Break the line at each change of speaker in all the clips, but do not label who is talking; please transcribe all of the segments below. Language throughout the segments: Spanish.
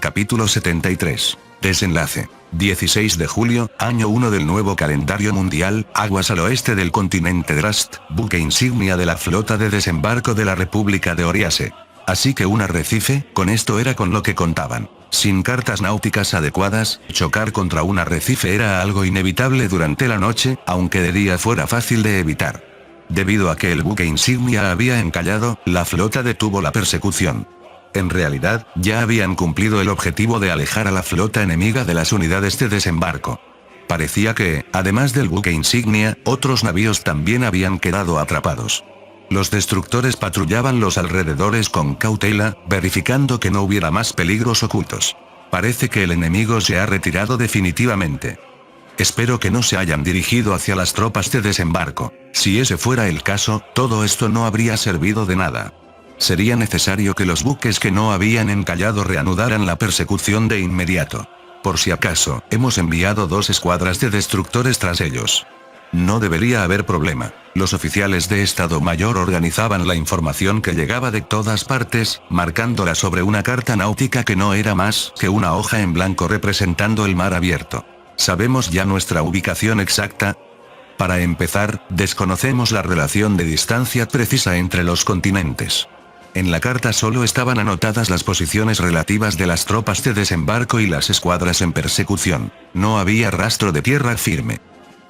Capítulo 73. Desenlace. 16 de julio, año 1 del nuevo calendario mundial, aguas al oeste del continente Drast, buque insignia de la flota de desembarco de la República de Oriase. Así que un arrecife, con esto era con lo que contaban. Sin cartas náuticas adecuadas, chocar contra un arrecife era algo inevitable durante la noche, aunque de día fuera fácil de evitar. Debido a que el buque insignia había encallado, la flota detuvo la persecución. En realidad, ya habían cumplido el objetivo de alejar a la flota enemiga de las unidades de desembarco. Parecía que, además del buque insignia, otros navíos también habían quedado atrapados. Los destructores patrullaban los alrededores con cautela, verificando que no hubiera más peligros ocultos. Parece que el enemigo se ha retirado definitivamente. Espero que no se hayan dirigido hacia las tropas de desembarco. Si ese fuera el caso, todo esto no habría servido de nada. Sería necesario que los buques que no habían encallado reanudaran la persecución de inmediato. Por si acaso, hemos enviado 2 escuadras de destructores tras ellos. No debería haber problema. Los oficiales de Estado Mayor organizaban la información que llegaba de todas partes, marcándola sobre una carta náutica que no era más que una hoja en blanco representando el mar abierto. ¿Sabemos ya nuestra ubicación exacta? Para empezar, desconocemos la relación de distancia precisa entre los continentes. En la carta solo estaban anotadas las posiciones relativas de las tropas de desembarco y las escuadras en persecución. No había rastro de tierra firme.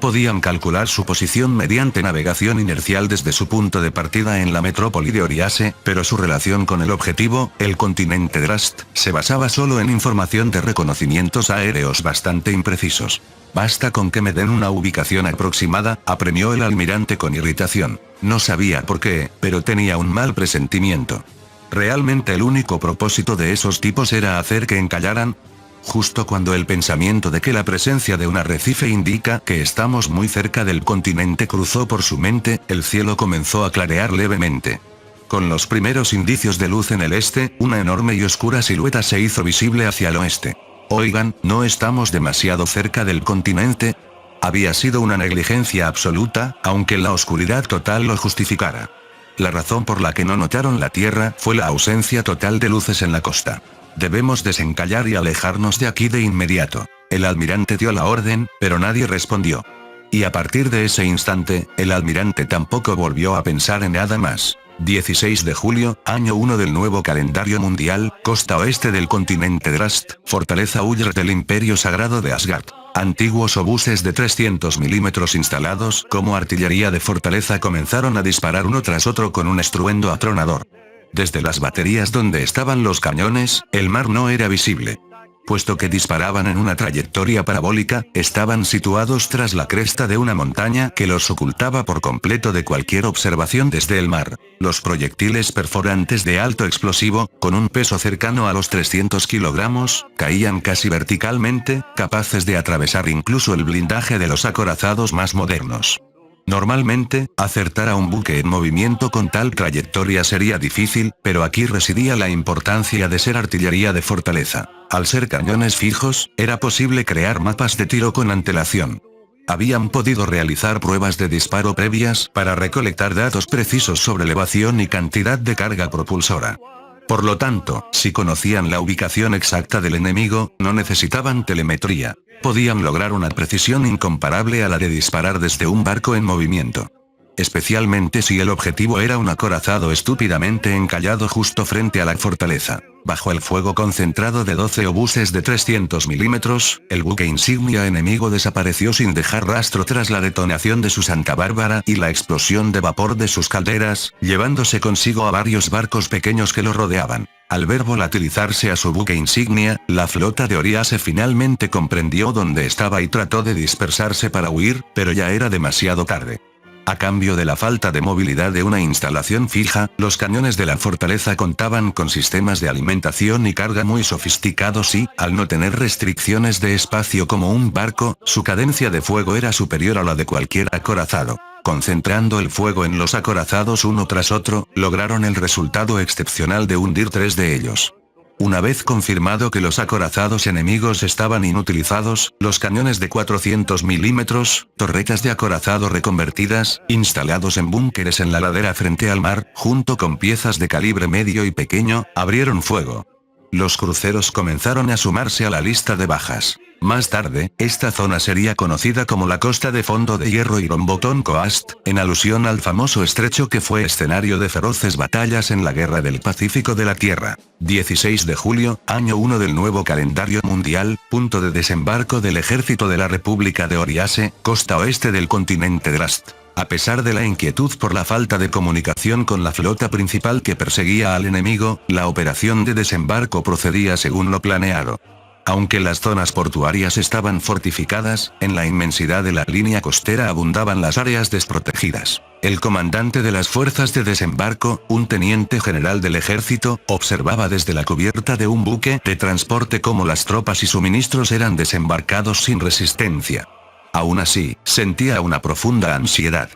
Podían calcular su posición mediante navegación inercial desde su punto de partida en la metrópoli de Oriase, pero su relación con el objetivo, el continente Drast, se basaba solo en información de reconocimientos aéreos bastante imprecisos. Basta con que me den una ubicación aproximada, apremió el almirante con irritación. No sabía por qué, pero tenía un mal presentimiento. ¿Realmente el único propósito de esos tipos era hacer que encallaran? Justo cuando el pensamiento de que la presencia de un arrecife indica que estamos muy cerca del continente cruzó por su mente, el cielo comenzó a clarear levemente. Con los primeros indicios de luz en el este, una enorme y oscura silueta se hizo visible hacia el oeste. Oigan, ¿no estamos demasiado cerca del continente? Había sido una negligencia absoluta, aunque la oscuridad total lo justificara. La razón por la que no notaron la tierra fue la ausencia total de luces en la costa. Debemos desencallar y alejarnos de aquí de inmediato. El almirante dio la orden, pero nadie respondió. Y a partir de ese instante, el almirante tampoco volvió a pensar en nada más. 16 de julio, año 1 del nuevo calendario mundial, costa oeste del continente Drast, fortaleza Ullr del Imperio Sagrado de Asgard. Antiguos obuses de 300 milímetros instalados como artillería de fortaleza comenzaron a disparar uno tras otro con un estruendo atronador. Desde las baterías donde estaban los cañones, el mar no era visible. Puesto que disparaban en una trayectoria parabólica, estaban situados tras la cresta de una montaña que los ocultaba por completo de cualquier observación desde el mar. Los proyectiles perforantes de alto explosivo, con un peso cercano a los 300 kilogramos, caían casi verticalmente, capaces de atravesar incluso el blindaje de los acorazados más modernos. Normalmente, acertar a un buque en movimiento con tal trayectoria sería difícil, pero aquí residía la importancia de ser artillería de fortaleza. Al ser cañones fijos, era posible crear mapas de tiro con antelación. Habían podido realizar pruebas de disparo previas para recolectar datos precisos sobre elevación y cantidad de carga propulsora. Por lo tanto, si conocían la ubicación exacta del enemigo, no necesitaban telemetría. Podían lograr una precisión incomparable a la de disparar desde un barco en movimiento. Especialmente si el objetivo era un acorazado estúpidamente encallado justo frente a la fortaleza. Bajo el fuego concentrado de 12 obuses de 300 milímetros, el buque insignia enemigo desapareció sin dejar rastro tras la detonación de su Santa Bárbara y la explosión de vapor de sus calderas, llevándose consigo a varios barcos pequeños que lo rodeaban. Al ver volatilizarse a su buque insignia, la flota de Oriase finalmente comprendió dónde estaba y trató de dispersarse para huir, pero ya era demasiado tarde. A cambio de la falta de movilidad de una instalación fija, los cañones de la fortaleza contaban con sistemas de alimentación y carga muy sofisticados y, al no tener restricciones de espacio como un barco, su cadencia de fuego era superior a la de cualquier acorazado. Concentrando el fuego en los acorazados uno tras otro, lograron el resultado excepcional de hundir 3 de ellos. Una vez confirmado que los acorazados enemigos estaban inutilizados, los cañones de 400 milímetros, torretas de acorazado reconvertidas, instalados en búnkeres en la ladera frente al mar, junto con piezas de calibre medio y pequeño, abrieron fuego. Los cruceros comenzaron a sumarse a la lista de bajas. Más tarde, esta zona sería conocida como la Costa de Fondo de Hierro y Romboton Coast, en alusión al famoso estrecho que fue escenario de feroces batallas en la Guerra del Pacífico de la Tierra. 16 de julio, año 1 del nuevo calendario mundial, punto de desembarco del ejército de la República de Oriase, costa oeste del continente Drast. A pesar de la inquietud por la falta de comunicación con la flota principal que perseguía al enemigo, la operación de desembarco procedía según lo planeado. Aunque las zonas portuarias estaban fortificadas, en la inmensidad de la línea costera abundaban las áreas desprotegidas. El comandante de las fuerzas de desembarco, un teniente general del ejército, observaba desde la cubierta de un buque de transporte cómo las tropas y suministros eran desembarcados sin resistencia. Aún así, sentía una profunda ansiedad.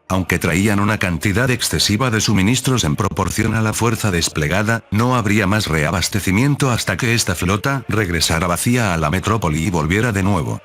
Aunque traían una cantidad excesiva de suministros en proporción a la fuerza desplegada, no habría más reabastecimiento hasta que esta flota regresara vacía a la metrópoli y volviera de nuevo.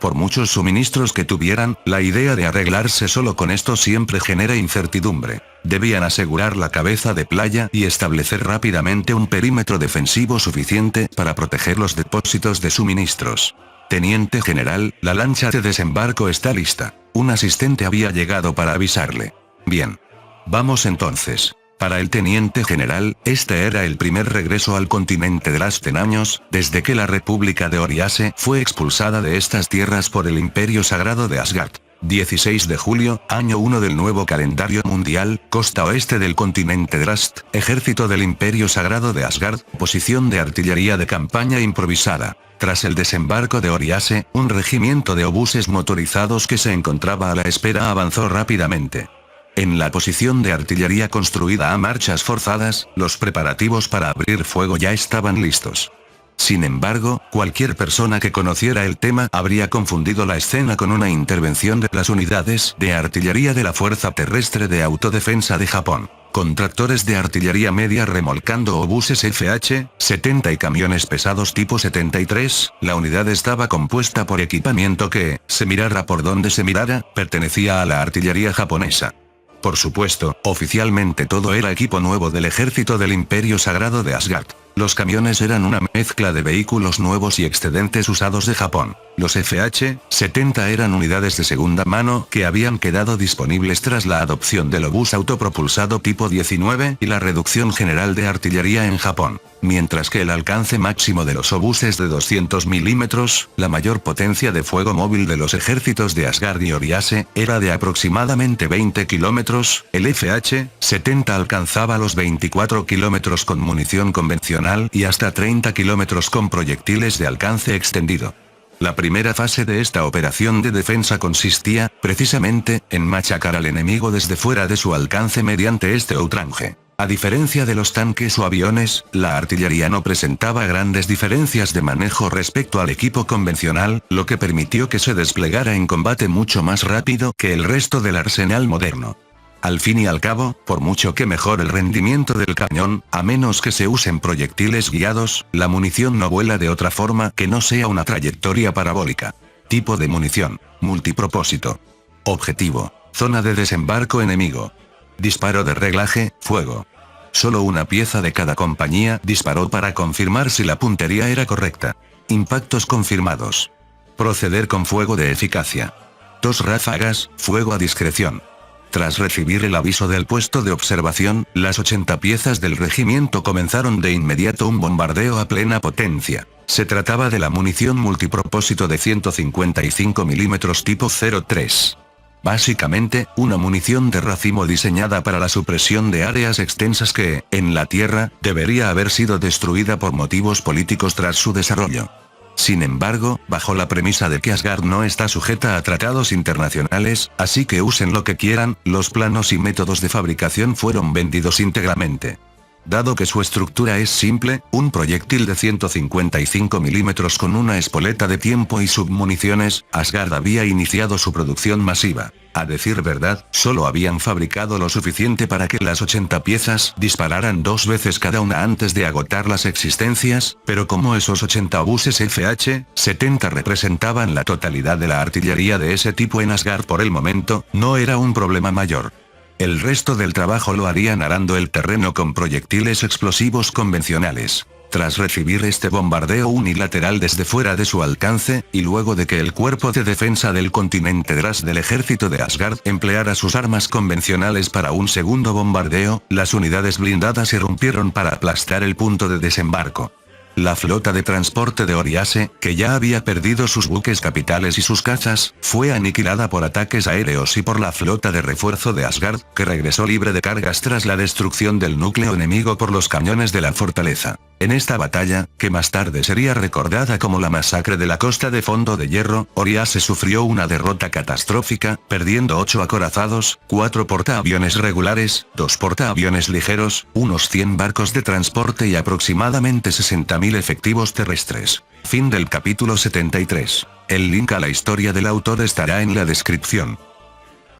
Por muchos suministros que tuvieran, la idea de arreglarse solo con esto siempre genera incertidumbre. Debían asegurar la cabeza de playa y establecer rápidamente un perímetro defensivo suficiente para proteger los depósitos de suministros. Teniente general, la lancha de desembarco está lista. Un asistente había llegado para avisarle. Bien. Vamos entonces. Para el teniente general, este era el primer regreso al continente de Drast en años, desde que la República de Oriase fue expulsada de estas tierras por el Imperio Sagrado de Asgard. 16 de julio, año 1 del nuevo calendario mundial, costa oeste del continente Drast, ejército del Imperio Sagrado de Asgard, posición de artillería de campaña improvisada. Tras el desembarco de Oriase, un regimiento de obuses motorizados que se encontraba a la espera avanzó rápidamente. En la posición de artillería construida a marchas forzadas, los preparativos para abrir fuego ya estaban listos. Sin embargo, cualquier persona que conociera el tema habría confundido la escena con una intervención de las unidades de artillería de la Fuerza Terrestre de Autodefensa de Japón, con tractores de artillería media remolcando obuses FH-70 y camiones pesados tipo 73, la unidad estaba compuesta por equipamiento que, se mirara por donde se mirara, pertenecía a la artillería japonesa. Por supuesto, oficialmente todo era equipo nuevo del ejército del Imperio Sagrado de Asgard. Los camiones eran una mezcla de vehículos nuevos y excedentes usados de Japón. Los FH-70 eran unidades de segunda mano que habían quedado disponibles tras la adopción del obús autopropulsado tipo 19 y la reducción general de artillería en Japón. Mientras que el alcance máximo de los obuses de 200 milímetros, la mayor potencia de fuego móvil de los ejércitos de Asgard y Oriase, era de aproximadamente 20 kilómetros, el FH-70 alcanzaba los 24 kilómetros con munición convencional y hasta 30 kilómetros con proyectiles de alcance extendido. La primera fase de esta operación de defensa consistía, precisamente, en machacar al enemigo desde fuera de su alcance mediante este outrage. A diferencia de los tanques o aviones, la artillería no presentaba grandes diferencias de manejo respecto al equipo convencional, lo que permitió que se desplegara en combate mucho más rápido que el resto del arsenal moderno. Al fin y al cabo, por mucho que mejore el rendimiento del cañón, a menos que se usen proyectiles guiados, la munición no vuela de otra forma que no sea una trayectoria parabólica. Tipo de munición: multipropósito. Objetivo: zona de desembarco enemigo. Disparo de reglaje: fuego. Solo una pieza de cada compañía disparó para confirmar si la puntería era correcta. Impactos confirmados. Proceder con fuego de eficacia. 2 ráfagas, fuego a discreción. Tras recibir el aviso del puesto de observación, las 80 piezas del regimiento comenzaron de inmediato un bombardeo a plena potencia. Se trataba de la munición multipropósito de 155 milímetros tipo 03. Básicamente, una munición de racimo diseñada para la supresión de áreas extensas que, en la Tierra, debería haber sido destruida por motivos políticos tras su desarrollo. Sin embargo, bajo la premisa de que Asgard no está sujeta a tratados internacionales, así que usen lo que quieran, los planos y métodos de fabricación fueron vendidos íntegramente. Dado que su estructura es simple, un proyectil de 155 milímetros con una espoleta de tiempo y submuniciones, Asgard había iniciado su producción masiva. A decir verdad, solo habían fabricado lo suficiente para que las 80 piezas dispararan 2 veces cada una antes de agotar las existencias, pero como esos 80 obuses FH-70 representaban la totalidad de la artillería de ese tipo en Asgard por el momento, no era un problema mayor. El resto del trabajo lo harían arando el terreno con proyectiles explosivos convencionales. Tras recibir este bombardeo unilateral desde fuera de su alcance, y luego de que el cuerpo de defensa del continente Drast del ejército de Asgard empleara sus armas convencionales para un segundo bombardeo, las unidades blindadas irrumpieron para aplastar el punto de desembarco. La flota de transporte de Oriase, que ya había perdido sus buques capitales y sus cazas, fue aniquilada por ataques aéreos y por la flota de refuerzo de Asgard, que regresó libre de cargas tras la destrucción del núcleo enemigo por los cañones de la fortaleza. En esta batalla, que más tarde sería recordada como la masacre de la costa de Fondo de Hierro, Oriase sufrió una derrota catastrófica, perdiendo 8 acorazados, 4 portaaviones regulares, 2 portaaviones ligeros, unos 100 barcos de transporte y aproximadamente 60.000 efectivos terrestres. Fin del capítulo 73. El link a la historia del autor estará en la descripción.